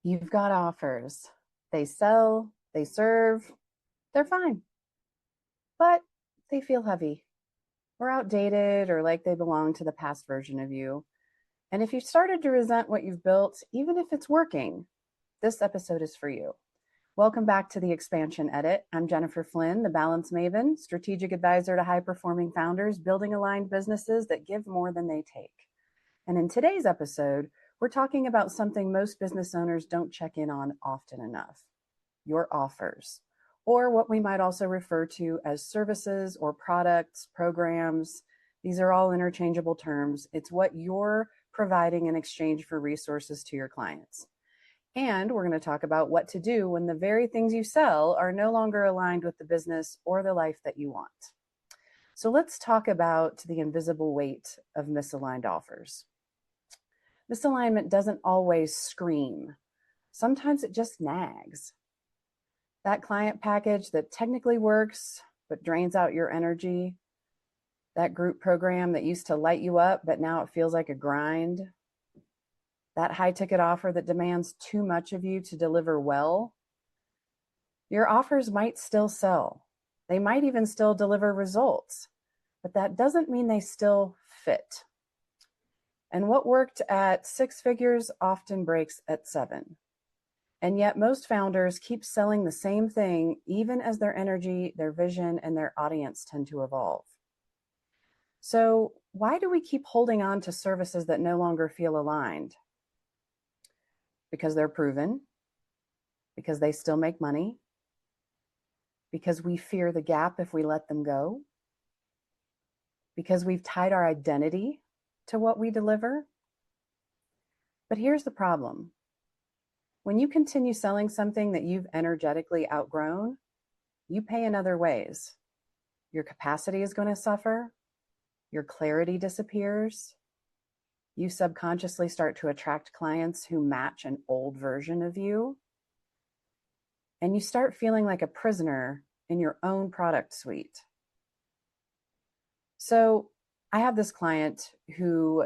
You've got offers. They sell, they serve, they're fine, but they feel heavy or outdated or like they belong to the past version of you. And if you started to resent what you've built, even if it's working, this episode is for you. Welcome back to the Expansion Edit. I'm Jennifer Flynn, the Balance Maven, strategic advisor to high performing founders building aligned businesses that give more than they take. And in today's episode, we're talking about something most business owners don't check in on often enough: your offers, or what we might also refer to as services or products, programs. These are all interchangeable terms. It's what you're providing in exchange for resources to your clients. And we're going to talk about what to do when the very things you sell are no longer aligned with the business or the life that you want. So let's talk about the invisible weight of misaligned offers. Misalignment doesn't always scream. Sometimes it just nags. That client package that technically works but drains out your energy. That group program that used to light you up, but now it feels like a grind. That high ticket offer that demands too much of you to deliver well. Your offers might still sell. They might even still deliver results, but that doesn't mean they still fit. And what worked at 6 figures often breaks at 7. And yet most founders keep selling the same thing, even as their energy, their vision, and their audience tend to evolve. So why do we keep holding on to services that no longer feel aligned? Because they're proven, because they still make money, because we fear the gap if we let them go, because we've tied our identity to what we deliver. But here's the problem. When you continue selling something that you've energetically outgrown, you pay in other ways. Your capacity is going to suffer. Your clarity disappears. You subconsciously start to attract clients who match an old version of you. And you start feeling like a prisoner in your own product suite. So I have this client who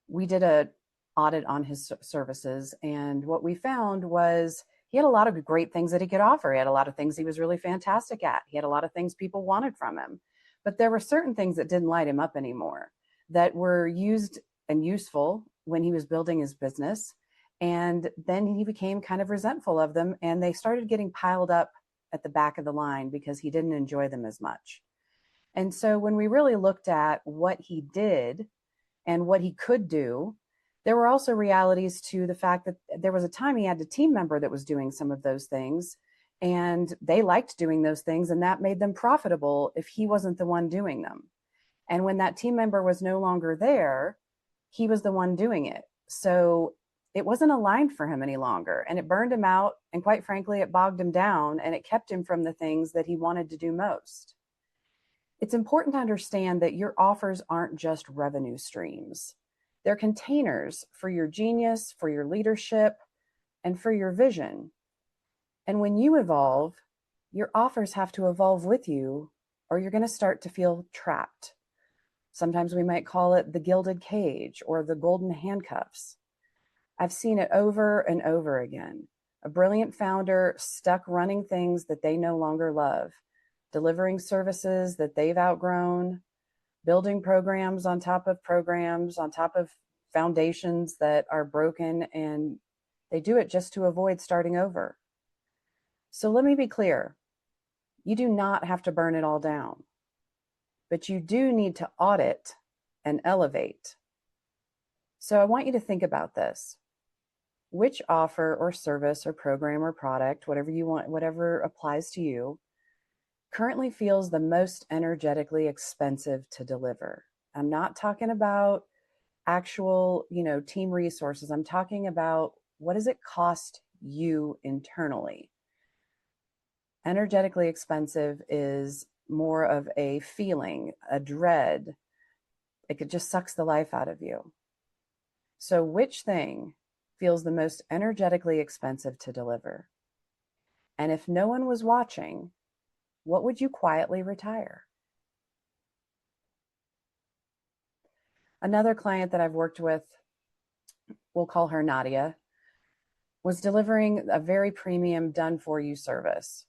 we did an audit on his services. And what we found was he had a lot of great things that he could offer. He had a lot of things he was really fantastic at. He had a lot of things people wanted from him. But there were certain things that didn't light him up anymore, that were used and useful when he was building his business. And then he became kind of resentful of them, and they started getting piled up at the back of the line because he didn't enjoy them as much. And so when we really looked at what he did and what he could do, there were also realities to the fact that there was a time he had a team member that was doing some of those things, and they liked doing those things, and that made them profitable if he wasn't the one doing them. And when that team member was no longer there, he was the one doing it. So it wasn't aligned for him any longer, and it burned him out. And quite frankly, it bogged him down, and it kept him from the things that he wanted to do most. It's important to understand that your offers aren't just revenue streams. They're containers for your genius, for your leadership, and for your vision. And when you evolve, your offers have to evolve with you, or you're going to start to feel trapped. Sometimes we might call it the gilded cage or the golden handcuffs. I've seen it over and over again. A brilliant founder stuck running things that they no longer love, delivering services that they've outgrown, building programs on top of foundations that are broken, and they do it just to avoid starting over. So let me be clear. You do not have to burn it all down, but you do need to audit and elevate. So I want you to think about this. Which offer or service or program or product, whatever you want, whatever applies to you, currently feels the most energetically expensive to deliver? I'm not talking about actual, team resources. I'm talking about, what does it cost you internally? Energetically expensive is more of a feeling, a dread. It just sucks the life out of you. So which thing feels the most energetically expensive to deliver? And if no one was watching, what would you quietly retire? Another client that I've worked with, we'll call her Nadia. was delivering a very premium done-for-you service,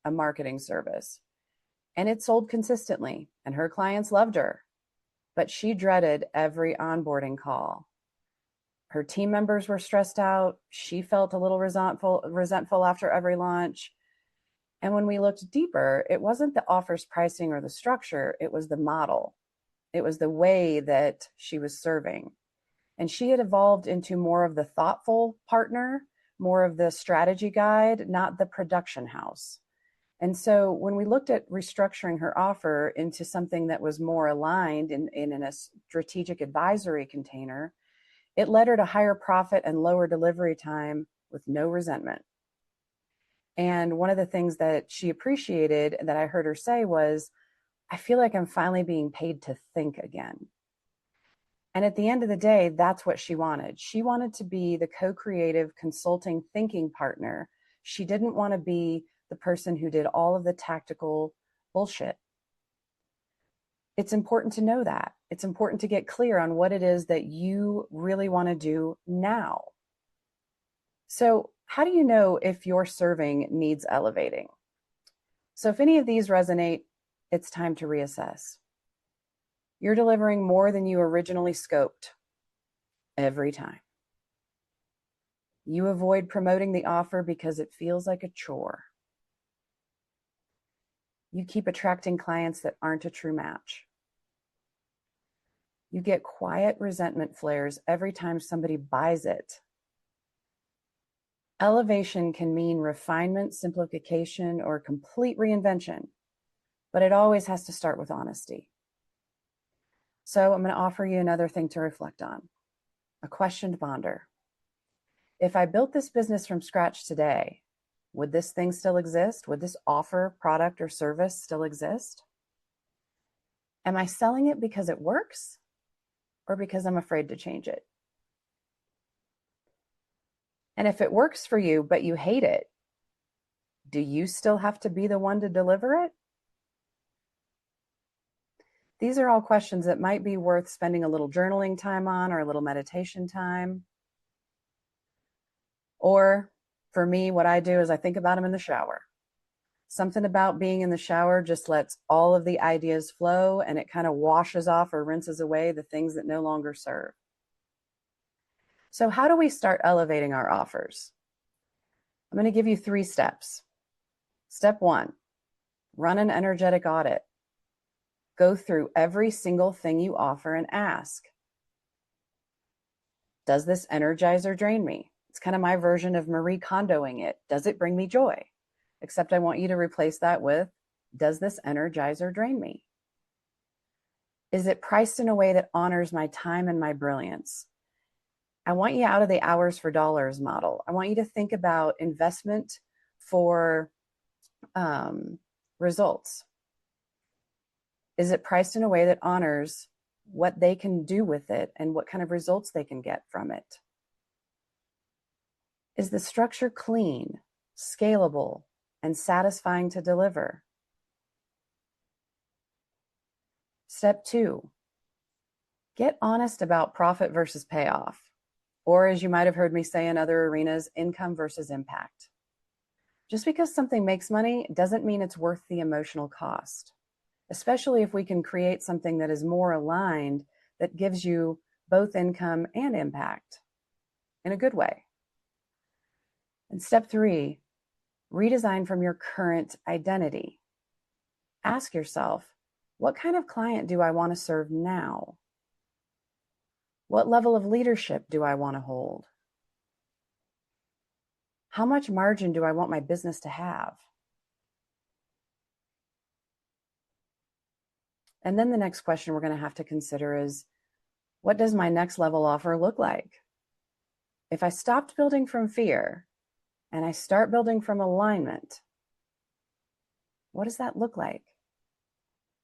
a marketing service. And it sold consistently, and her clients loved her. But she dreaded every onboarding call. Her team members were stressed out. She felt a little resentful after every launch. And when we looked deeper, it wasn't the offer's pricing or the structure, it was the model. It was the way that she was serving. And she had evolved into more of the thoughtful partner, more of the strategy guide, not the production house. And so when we looked at restructuring her offer into something that was more aligned in a strategic advisory container, it led her to higher profit and lower delivery time with no resentment. And one of the things that she appreciated that I heard her say was, I feel like I'm finally being paid to think again. And at the end of the day, that's what she wanted. She wanted to be the co-creative consulting thinking partner. She didn't want to be the person who did all of the tactical bullshit. It's important to know that. It's important to get clear on what it is that you really want to do now. So how do you know if your serving needs elevating? So if any of these resonate, it's time to reassess. You're delivering more than you originally scoped every time. You avoid promoting the offer because it feels like a chore. You keep attracting clients that aren't a true match. You get quiet resentment flares every time somebody buys it. Elevation can mean refinement, simplification, or complete reinvention, but it always has to start with honesty. So I'm going to offer you another thing to reflect on, a questioned bonder. If I built this business from scratch today, would this thing still exist? Would this offer, product, or service still exist? Am I selling it because it works or because I'm afraid to change it? And if it works for you, but you hate it, do you still have to be the one to deliver it? These are all questions that might be worth spending a little journaling time on or a little meditation time. Or for me, what I do is I think about them in the shower. Something about being in the shower just lets all of the ideas flow, and it kind of washes off or rinses away the things that no longer serve. So how do we start elevating our offers? I'm going to give you 3 steps. Step 1, run an energetic audit. Go through every single thing you offer and ask, does this energize or drain me? It's kind of my version of Marie Kondoing it. Does it bring me joy? Except I want you to replace that with, does this energize or drain me? Is it priced in a way that honors my time and my brilliance? I want you out of the hours for dollars model. I want you to think about investment for results. Is it priced in a way that honors what they can do with it and what kind of results they can get from it? Is the structure clean, scalable, and satisfying to deliver? Step 2, get honest about profit versus payoff, or as you might have heard me say in other arenas, income versus impact. Just because something makes money doesn't mean it's worth the emotional cost, especially if we can create something that is more aligned, that gives you both income and impact in a good way. And step 3, redesign from your current identity. Ask yourself, what kind of client do I want to serve now? What level of leadership do I want to hold? How much margin do I want my business to have? And then the next question we're going to have to consider is, what does my next level offer look like? If I stopped building from fear and I start building from alignment, what does that look like?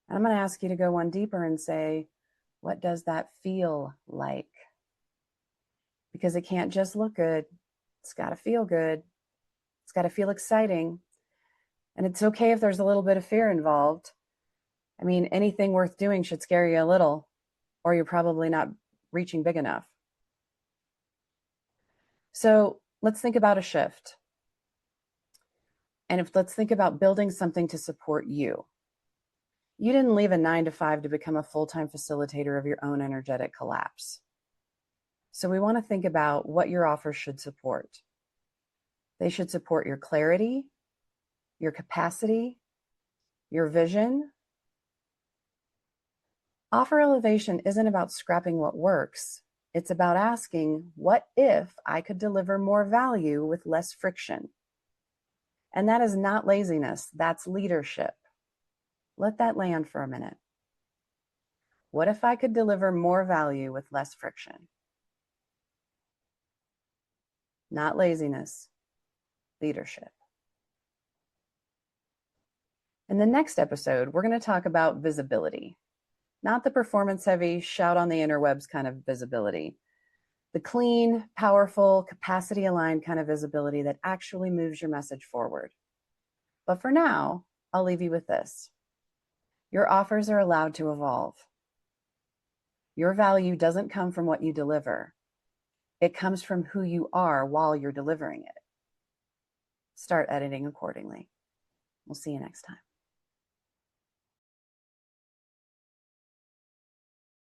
And I'm going to ask you to go one deeper and say, what does that feel like? Because it can't just look good. It's got to feel good. It's got to feel exciting. And it's okay if there's a little bit of fear involved. I mean, anything worth doing should scare you a little, or you're probably not reaching big enough. So let's think about a shift. And let's think about building something to support you. You didn't leave a 9-to-5 to become a full-time facilitator of your own energetic collapse. So we want to think about what your offers should support. They should support your clarity, your capacity, your vision. Offer elevation isn't about scrapping what works. It's about asking, what if I could deliver more value with less friction? And that is not laziness, that's leadership. Let that land for a minute. What if I could deliver more value with less friction? Not laziness, leadership. In the next episode, we're going to talk about visibility, not the performance-heavy, shout on the interwebs kind of visibility, the clean, powerful, capacity-aligned kind of visibility that actually moves your message forward. But for now, I'll leave you with this. Your offers are allowed to evolve. Your value doesn't come from what you deliver. It comes from who you are while you're delivering it. Start editing accordingly. We'll see you next time.